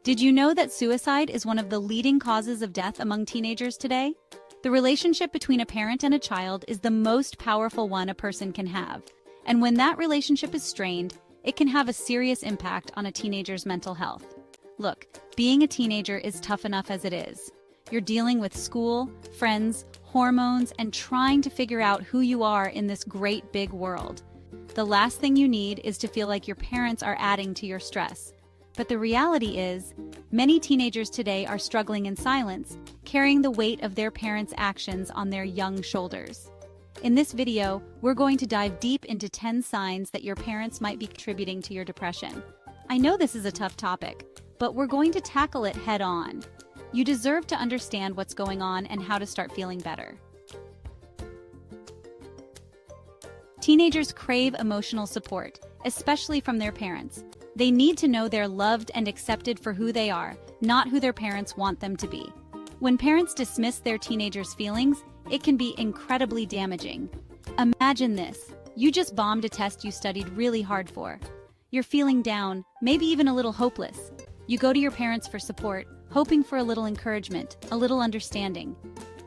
Did you know that suicide is one of the leading causes of death among teenagers today? The relationship between a parent and a child is the most powerful one a person can have. And when that relationship is strained, it can have a serious impact on a teenager's mental health. Look, being a teenager is tough enough as it is. You're dealing with school, friends, hormones, and trying to figure out who you are in this great big world. The last thing you need is to feel like your parents are adding to your stress. But the reality is, many teenagers today are struggling in silence, carrying the weight of their parents' actions on their young shoulders. In this video, we're going to dive deep into 10 signs that your parents might be contributing to your depression. I know this is a tough topic, but we're going to tackle it head on. You deserve to understand what's going on and how to start feeling better. Teenagers crave emotional support, especially from their parents. They need to know they're loved and accepted for who they are, not who their parents want them to be. When parents dismiss their teenagers' feelings, it can be incredibly damaging. Imagine this. You just bombed a test you studied really hard for. You're feeling down, maybe even a little hopeless. You go to your parents for support, hoping for a little encouragement, a little understanding.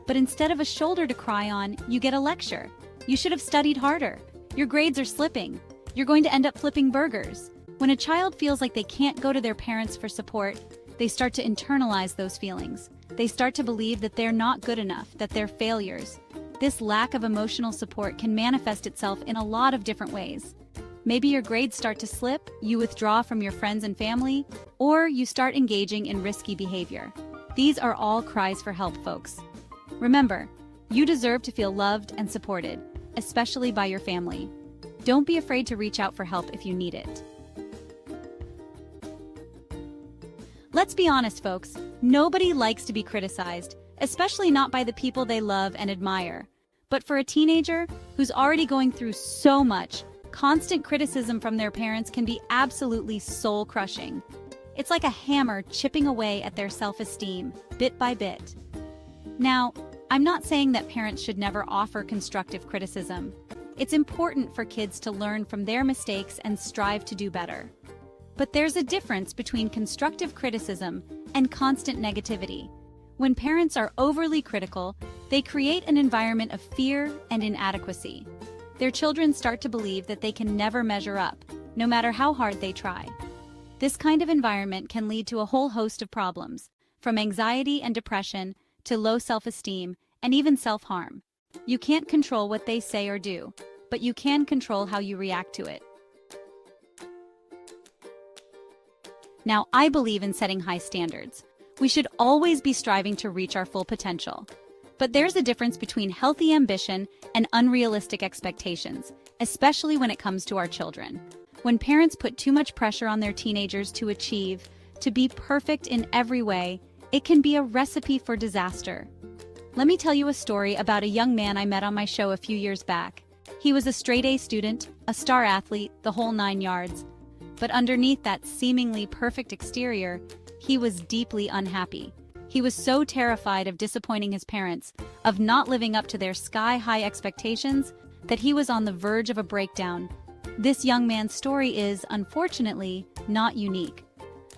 But instead of a shoulder to cry on, you get a lecture. You should have studied harder. Your grades are slipping. You're going to end up flipping burgers. When a child feels like they can't go to their parents for support, they start to internalize those feelings. They start to believe that they're not good enough, that they're failures. This lack of emotional support can manifest itself in a lot of different ways. Maybe your grades start to slip, you withdraw from your friends and family, or you start engaging in risky behavior. These are all cries for help, folks. Remember, you deserve to feel loved and supported, especially by your family. Don't be afraid to reach out for help if you need it. Let's be honest, folks. Nobody likes to be criticized, especially not by the people they love and admire. But for a teenager who's already going through so much, constant criticism from their parents can be absolutely soul-crushing. It's like a hammer chipping away at their self-esteem, bit by bit. Now, I'm not saying that parents should never offer constructive criticism. It's important for kids to learn from their mistakes and strive to do better. But there's a difference between constructive criticism and constant negativity. When parents are overly critical, they create an environment of fear and inadequacy. Their children start to believe that they can never measure up, no matter how hard they try. This kind of environment can lead to a whole host of problems, from anxiety and depression to low self-esteem and even self-harm. You can't control what they say or do, but you can control how you react to it. Now, I believe in setting high standards. We should always be striving to reach our full potential. But there's a difference between healthy ambition and unrealistic expectations, especially when it comes to our children. When parents put too much pressure on their teenagers to achieve, to be perfect in every way, it can be a recipe for disaster. Let me tell you a story about a young man I met on my show a few years back. He was a straight-A student, a star athlete, the whole 9 yards. But underneath that seemingly perfect exterior, he was deeply unhappy. He was so terrified of disappointing his parents, of not living up to their sky-high expectations, that he was on the verge of a breakdown. This young man's story is, unfortunately, not unique.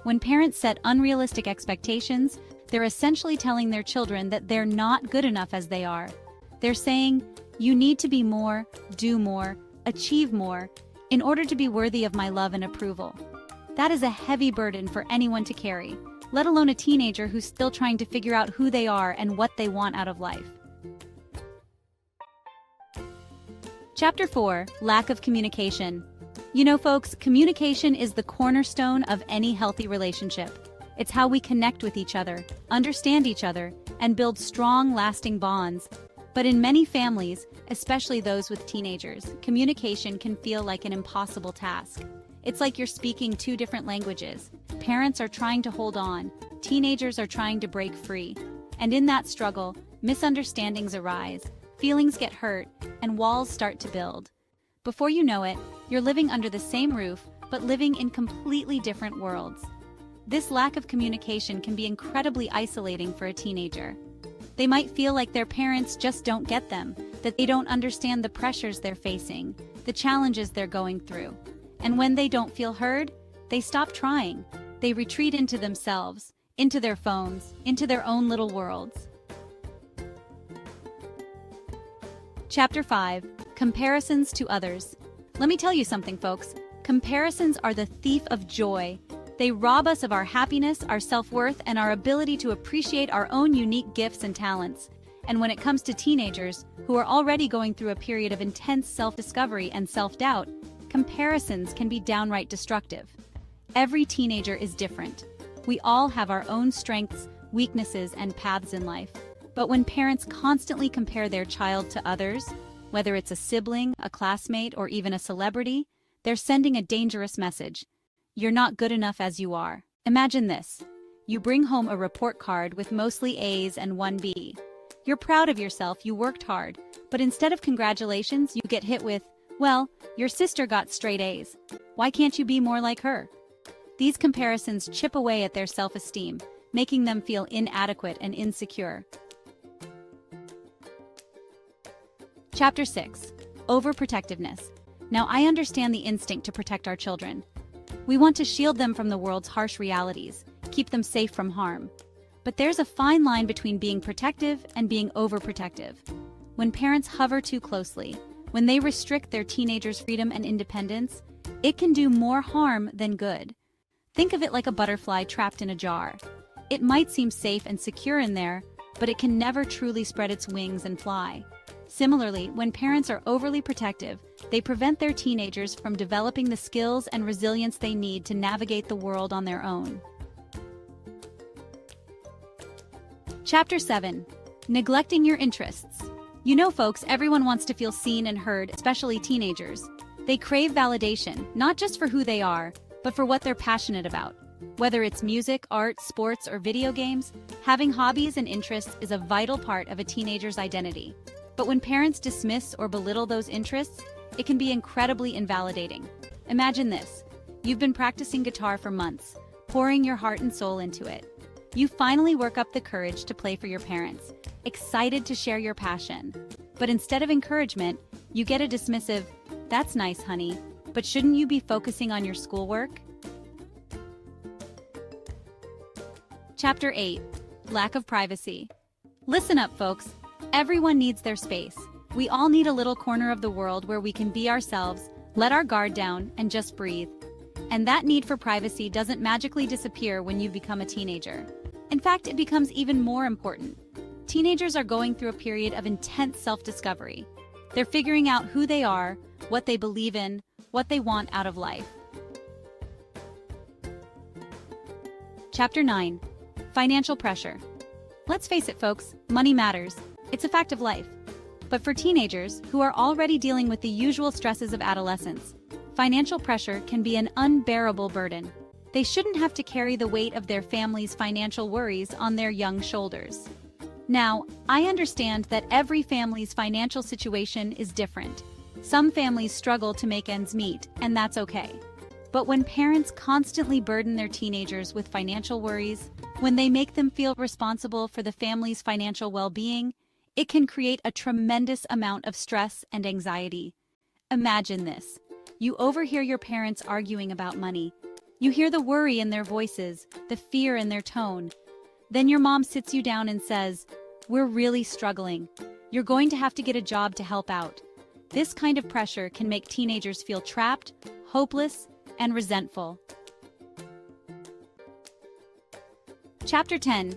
When parents set unrealistic expectations, they're essentially telling their children that they're not good enough as they are. They're saying, "You need to be more, do more, achieve more, in order to be worthy of my love and approval." That is a heavy burden for anyone to carry, let alone a teenager who's still trying to figure out who they are and what they want out of life. Chapter 4: Lack of communication. You know, folks, communication is the cornerstone of any healthy relationship. It's how we connect with each other, understand each other, and build strong, lasting bonds. But in many families, especially those with teenagers, communication can feel like an impossible task. It's like you're speaking two different languages. Parents are trying to hold on, teenagers are trying to break free. And in that struggle, misunderstandings arise, feelings get hurt, and walls start to build. Before you know it, you're living under the same roof, but living in completely different worlds. This lack of communication can be incredibly isolating for a teenager. They might feel like their parents just don't get them, that they don't understand the pressures they're facing, the challenges they're going through. And when they don't feel heard, they stop trying. they retreat into themselves, into their phones, into their own little worlds. Chapter 5. Comparisons to others. Let me tell you something, folks. Comparisons are the thief of joy. They rob us of our happiness, our self-worth, and our ability to appreciate our own unique gifts and talents. And when it comes to teenagers, who are already going through a period of intense self-discovery and self-doubt, comparisons can be downright destructive. Every teenager is different. We all have our own strengths, weaknesses, and paths in life. But when parents constantly compare their child to others, whether it's a sibling, a classmate, or even a celebrity, they're sending a dangerous message. You're not good enough as you are. Imagine this. You bring home a report card with mostly A's and one B. You're proud of yourself, you worked hard, but instead of congratulations, you get hit with, well, your sister got straight A's. Why can't you be more like her? These comparisons chip away at their self-esteem, making them feel inadequate and insecure. Chapter 6. Overprotectiveness. Now, I understand the instinct to protect our children. We want to shield them from the world's harsh realities, keep them safe from harm. But there's a fine line between being protective and being overprotective. When parents hover too closely, when they restrict their teenagers' freedom and independence, it can do more harm than good. Think of it like a butterfly trapped in a jar. It might seem safe and secure in there, but it can never truly spread its wings and fly. Similarly, when parents are overly protective, they prevent their teenagers from developing the skills and resilience they need to navigate the world on their own. Chapter 7. Neglecting your interests. You know, folks, everyone wants to feel seen and heard, especially teenagers. They crave validation, not just for who they are, but for what they're passionate about. Whether it's music, art, sports, or video games, having hobbies and interests is a vital part of a teenager's identity. But when parents dismiss or belittle those interests, it can be incredibly invalidating. Imagine this. You've been practicing guitar for months, pouring your heart and soul into it. You finally work up the courage to play for your parents, excited to share your passion. But instead of encouragement, you get a dismissive, "That's nice, honey, but shouldn't you be focusing on your schoolwork?" Chapter 8. Lack of privacy. Listen up, folks. Everyone needs their space. We all need a little corner of the world where we can be ourselves, let our guard down, and just breathe. And that need for privacy doesn't magically disappear when you become a teenager. In fact, it becomes even more important. Teenagers are going through a period of intense self-discovery. They're figuring out who they are, what they believe in, what they want out of life. Chapter 9. Financial pressure. Let's face it, folks, money matters. It's a fact of life. But for teenagers, who are already dealing with the usual stresses of adolescence, financial pressure can be an unbearable burden. They shouldn't have to carry the weight of their family's financial worries on their young shoulders. Now, I understand that every family's financial situation is different. Some families struggle to make ends meet, and that's okay. But when parents constantly burden their teenagers with financial worries, when they make them feel responsible for the family's financial well-being, it can create a tremendous amount of stress and anxiety. Imagine this. You overhear your parents arguing about money. You hear the worry in their voices, the fear in their tone. Then your mom sits you down and says, "We're really struggling. You're going to have to get a job to help out." This kind of pressure can make teenagers feel trapped, hopeless, and resentful. Chapter 10.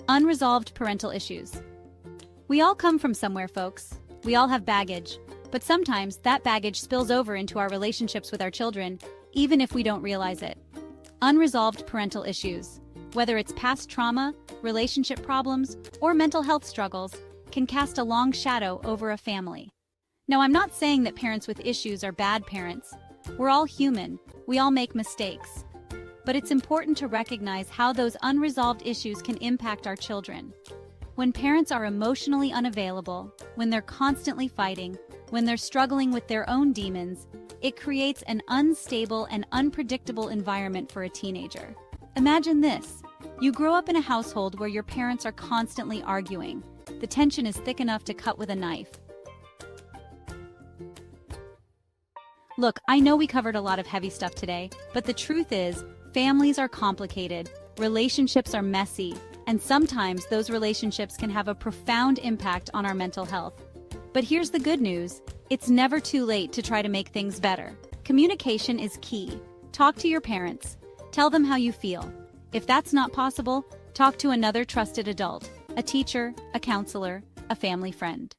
Unresolved parental issues. We all come from somewhere, folks. We all have baggage. But sometimes that baggage spills over into our relationships with our children, even if we don't realize it. Unresolved parental issues, whether it's past trauma, relationship problems, or mental health struggles, can cast a long shadow over a family. Now, I'm not saying that parents with issues are bad parents. We're all human. We all make mistakes. But it's important to recognize how those unresolved issues can impact our children. When parents are emotionally unavailable, when they're constantly fighting, when they're struggling with their own demons, it creates an unstable and unpredictable environment for a teenager. Imagine this. You grow up in a household where your parents are constantly arguing. The tension is thick enough to cut with a knife. Look, I know we covered a lot of heavy stuff today, but the truth is, Families are complicated, relationships are messy, and sometimes those relationships can have a profound impact on our mental health. But here's the good news: it's never too late to try to make things better. Communication is key. Talk to your parents. Tell them how you feel. If that's not possible, talk to another trusted adult, a teacher, a counselor, a family friend.